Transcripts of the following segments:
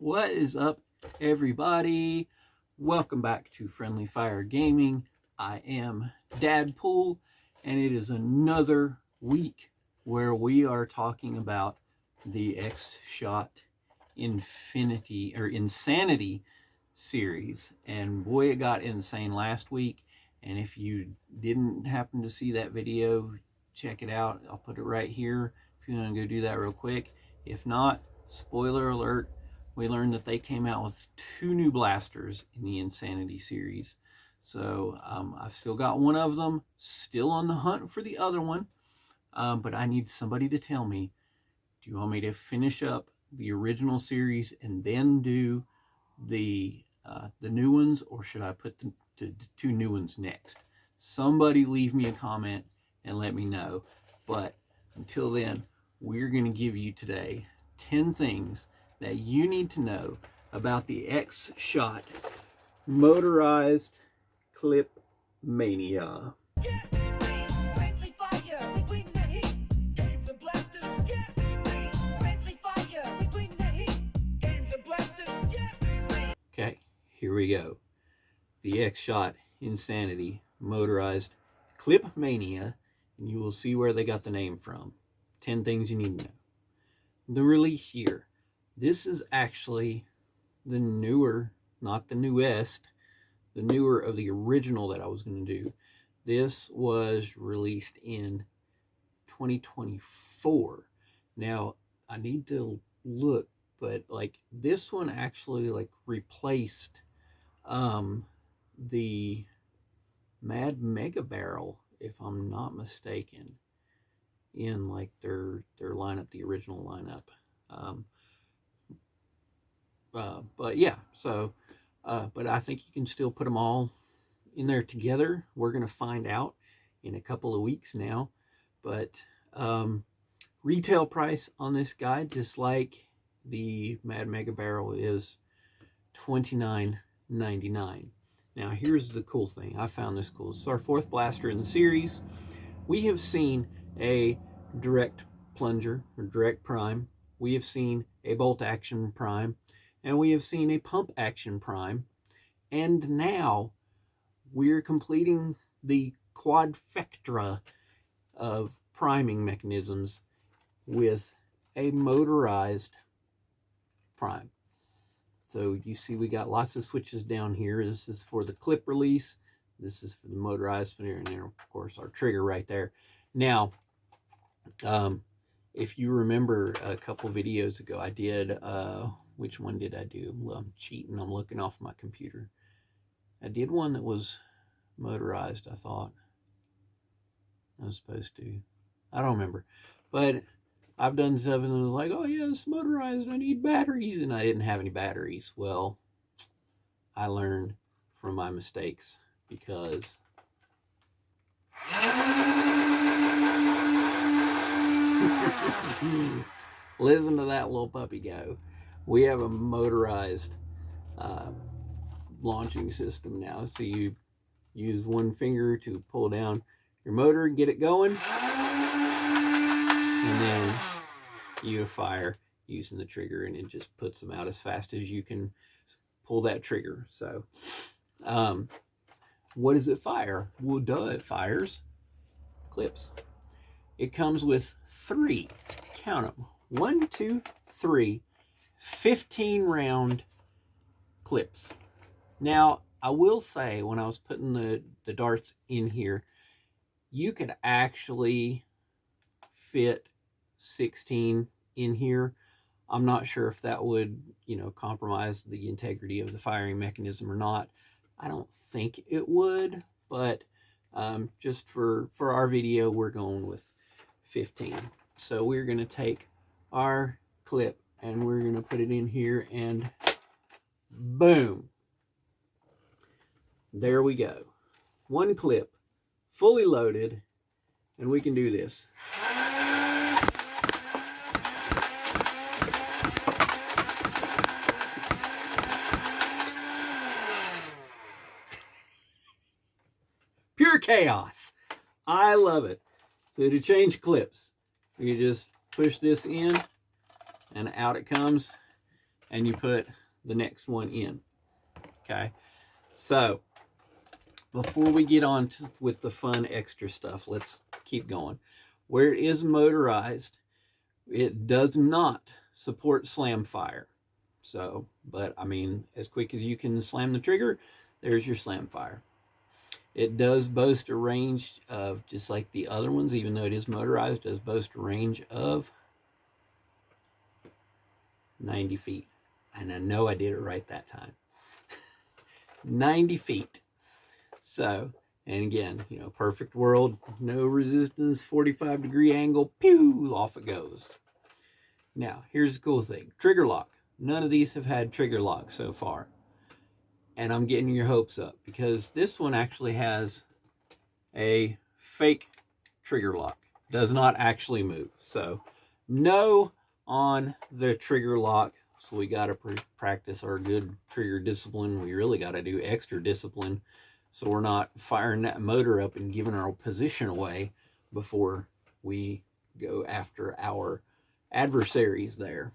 What is up, everybody? Welcome back to Friendly Fire Gaming. I am Dadpool, and it is another week where we are talking about the X-Shot Insanity series. And boy, it got insane last week. And if you didn't happen to see that video, check it out. I'll put it right here if you want to go do that real quick. If not, spoiler alert, we learned that they came out with 2 new blasters in the Insanity series. So I've still got one of them, still on the hunt for the other one. But I need somebody to tell me, do you want me to finish up the original series and then do the new ones, or should I put the 2 new ones next? Somebody leave me a comment and let me know. But until then, we're going to give you today 10 things that you need to know about the X-Shot Motorized Clip Mania. Okay, here we go. The X-Shot Insanity Motorized Clip Mania, and you will see where they got the name from. 10 things you need to know. The release year. This is actually the newer, not the newest, the newer of the original that I was going to do. This was released in 2024. Now, I need to look, but like this one actually like replaced the Mad Mega Barrel, if I'm not mistaken, in like their lineup, the original lineup. But yeah, so but I think you can still put them all in there together. We're going to find out in a couple of weeks now. But retail price on this guy, just like the Mad Mega Barrel, is $29.99. Now here's the cool thing. I found this cool. It's our 4th blaster in the series. We have seen a direct plunger or direct prime. We have seen a bolt action prime, and we have seen a pump action prime. And now we're completing the quadfecta of priming mechanisms with a motorized prime. So you see we got lots of switches down here. This is for the clip release. This is for the motorized, and then of course our trigger right there. Now, if you remember a couple videos ago, I did, which one did I do? Well, I'm cheating. I'm looking off my computer. I did one that was motorized, I thought. I was supposed to. I don't remember. But I've done stuff and it was like, oh yeah, it's motorized. I need batteries. And I didn't have any batteries. Well, I learned from my mistakes because listen to that little puppy go. We have a motorized launching system now. So you use one finger to pull down your motor and get it going. And then you fire using the trigger, and it just puts them out as fast as you can pull that trigger. So what does it fire? Well, duh, it fires clips. It comes with 3, count them, 1, 2, 3, 15 round clips. Now, I will say, when I was putting the darts in here, you could actually fit 16 in here. I'm not sure if that would, compromise the integrity of the firing mechanism or not. I don't think it would, but just for our video, we're going with 15. So we're going to take our clip and we're going to put it in here, and boom. There we go. 1 clip, fully loaded, and we can do this. Pure chaos. I love it. So to change clips, you just push this in and out it comes. and you put the next one in. Okay, so before we get on with the fun extra stuff, let's keep going. Where it is motorized, it does not support slam fire. So, but I mean, as quick as you can slam the trigger, there's your slam fire. It does boast a range of, just like the other ones, even though it is motorized, does boast a range of 90 feet. And I know I did it right that time. 90 feet. So, and again, you know, perfect world, no resistance, 45-degree angle, pew, off it goes. Now, here's the cool thing. Trigger lock. None of these have had trigger lock so far. And I'm getting your hopes up because this one actually has a fake trigger lock. Does not actually move. So, no on the trigger lock. So we got to practice our good trigger discipline. We really got to do extra discipline so we're not firing that motor up and giving our position away before we go after our adversaries there.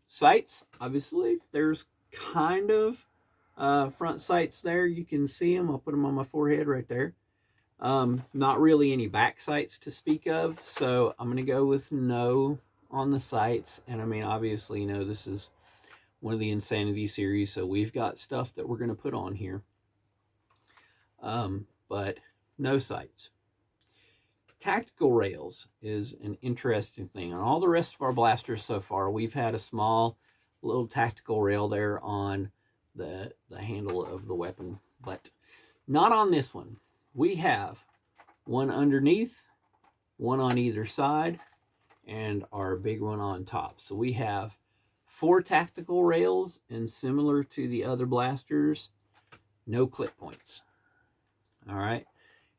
Sights, obviously, there's kind of front sights there. You can see them. I'll put them on my forehead right there. Not really any back sights to speak of, so I'm going to go with no on the sights. And I mean, obviously, you know, this is one of the Insanity series, so we've got stuff that we're going to put on here. But no sights. Tactical rails is an interesting thing. On all the rest of our blasters so far, we've had a small little tactical rail there on the handle of the weapon, but not on this one. We have one underneath, one on either side, and our big one on top. So we have 4 tactical rails, and similar to the other blasters, no clip points. All right,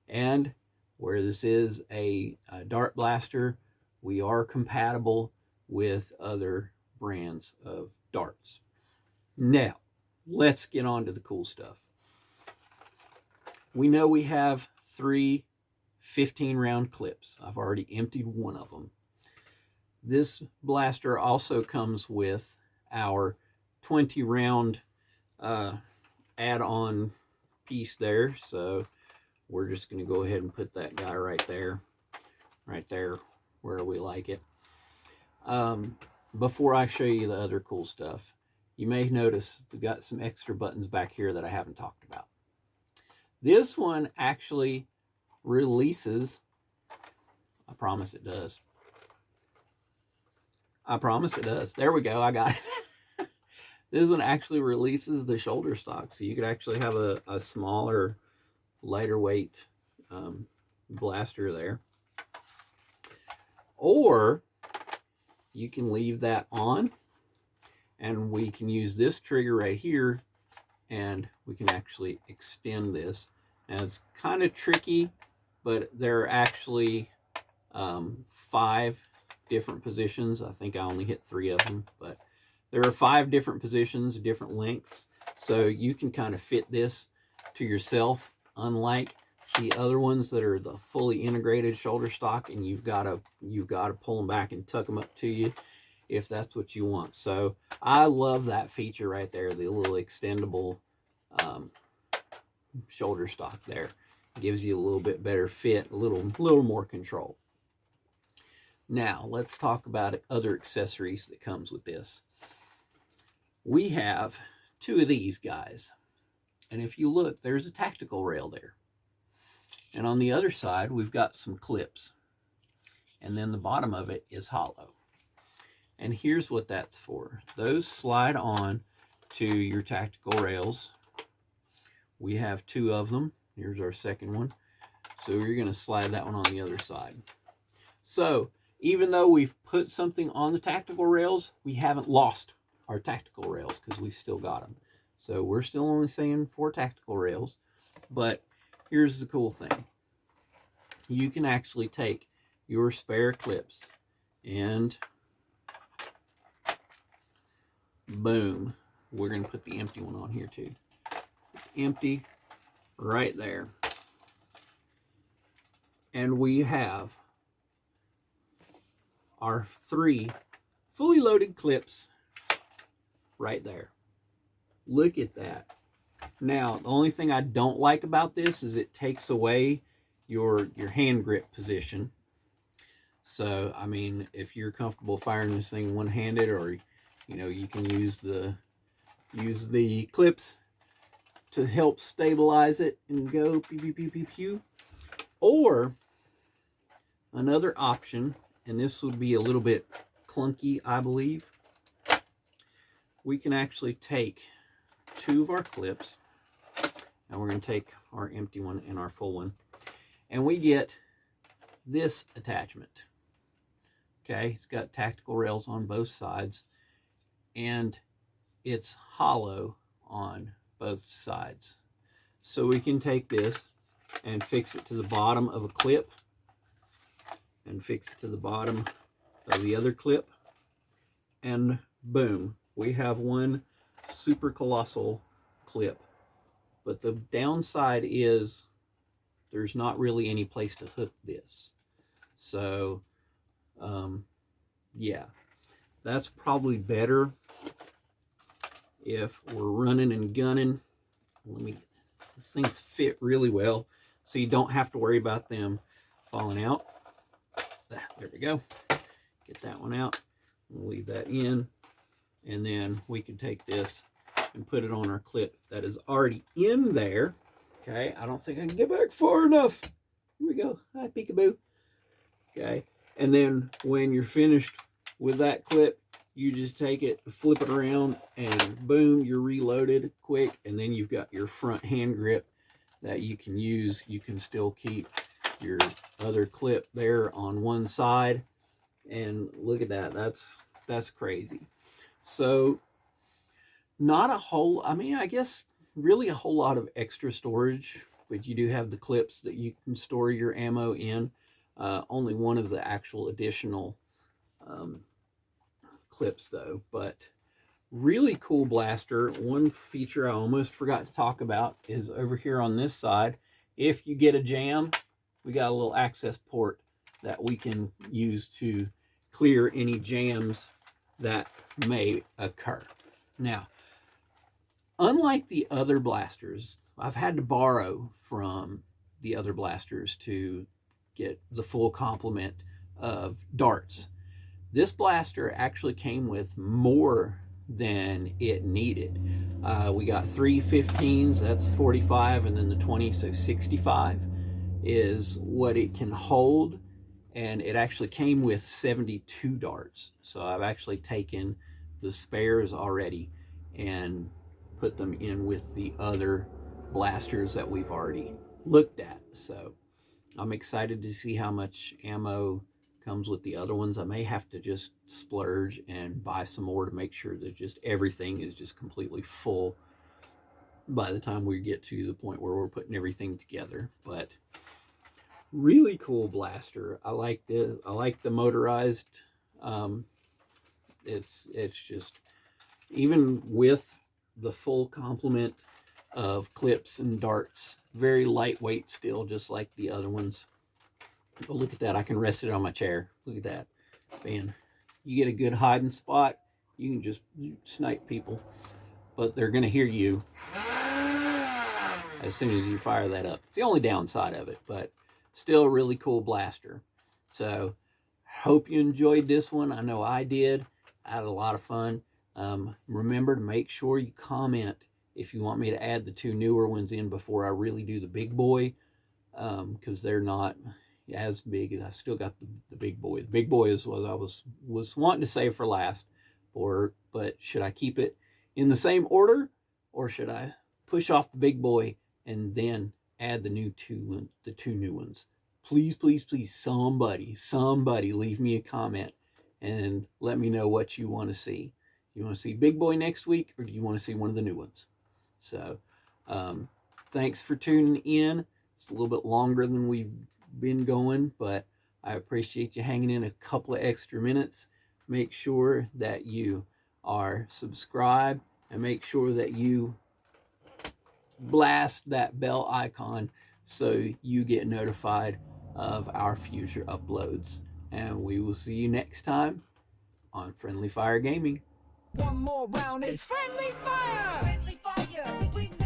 and where this is a dart blaster, we are compatible with other brands of darts. Now, let's get on to the cool stuff. We know we have 3 15-round clips. I've already emptied one of them. This blaster also comes with our 20-round add-on piece there. So we're just going to go ahead and put that guy right there where we like it. Before I show you the other cool stuff, you may notice we've got some extra buttons back here that I haven't talked about. This one actually releases, I promise it does. I promise it does. There we go, I got it. This one actually releases the shoulder stock, so you could actually have a smaller, lighter weight blaster there. Or you can leave that on, and we can use this trigger right here, and we can actually extend this. Now it's kind of tricky, but there are actually 5 different positions. I think I only hit 3 of them, but there are 5 different positions, different lengths, so you can kind of fit this to yourself, unlike the other ones that are the fully integrated shoulder stock, and you've got to pull them back and tuck them up to you if that's what you want. So I love that feature right there, the little extendable shoulder stock there. Gives you a little bit better fit, a little more control. Now let's talk about other accessories that comes with this. We have 2 of these guys, and if you look, there's a tactical rail there, and on the other side we've got some clips, and then the bottom of it is hollow. And here's what that's for. Those slide on to your tactical rails. We have 2 of them. Here's our second one. So you're going to slide that one on the other side. So even though we've put something on the tactical rails, we haven't lost our tactical rails because we've still got them. So we're still only saying 4 tactical rails. But here's the cool thing. You can actually take your spare clips and boom. We're going to put the empty one on here too. Empty right there. And we have our 3 fully loaded clips right there. Look at that. Now, the only thing I don't like about this is it takes away your hand grip position. So, I mean, if you're comfortable firing this thing one-handed, or you can use the clips to help stabilize it and go pew pew pew pew pew. Or another option, and this would be a little bit clunky, I believe. We can actually take 2 of our clips, and we're going to take our empty one and our full one, and we get this attachment. Okay, it's got tactical rails on both sides, and it's hollow on both sides. So we can take this and fix it to the bottom of a clip, and fix it to the bottom of the other clip, and boom, we have one super colossal clip. But the downside is there's not really any place to hook this. So yeah, that's probably better if we're running and gunning. These things fit really well, so you don't have to worry about them falling out. There we go. Get that one out. We'll leave that in, and then we can take this and put it on our clip that is already in there. Okay, I don't think I can get back far enough. Here we go. Hi, peekaboo. Okay, and then when you're finished with that clip, you just take it, flip it around, and boom, you're reloaded quick. And then you've got your front hand grip that you can use. You can still keep your other clip there on one side. And look at that. That's crazy. So not a whole, I mean, I guess really a whole lot of extra storage, but you do have the clips that you can store your ammo in. Only one of the actual additional clips though, but really cool blaster. One feature I almost forgot to talk about is over here on this side. If you get a jam, we got a little access port that we can use to clear any jams that may occur. Now, unlike the other blasters, I've had to borrow from the other blasters to get the full complement of darts. This blaster actually came with more than it needed. We got 3 15s, that's 45, and then the 20, so 65 is what it can hold. And it actually came with 72 darts. So I've actually taken the spares already and put them in with the other blasters that we've already looked at. So I'm excited to see how much ammo comes with the other ones. I may have to just splurge and buy some more to make sure that just everything is just completely full by the time we get to the point where we're putting everything together. But really cool blaster. I like the motorized. It's just, even with the full complement of clips and darts, very lightweight still, just like the other ones. Oh, look at that. I can rest it on my chair. Look at that. Man, you get a good hiding spot, you can just snipe people, but they're going to hear you as soon as you fire that up. It's the only downside of it, but still a really cool blaster. So hope you enjoyed this one. I know I did. I had a lot of fun. Remember to make sure you comment if you want me to add the 2 newer ones in before I really do the big boy, because they're not as big. I've still got the big boy. The big boy is what I was wanting to save for last, but should I keep it in the same order, or should I push off the big boy and then add the 2 new ones? Please, please, please, somebody leave me a comment and let me know what you want to see. You want to see big boy next week, or do you want to see one of the new ones? So thanks for tuning in. It's a little bit longer than we've been going, but I appreciate you hanging in a couple of extra minutes. Make sure that you are subscribed, and make sure that you blast that bell icon so you get notified of our future uploads. And we will see you next time on Friendly Fire Gaming. One more round, it's friendly fire! Friendly fire! We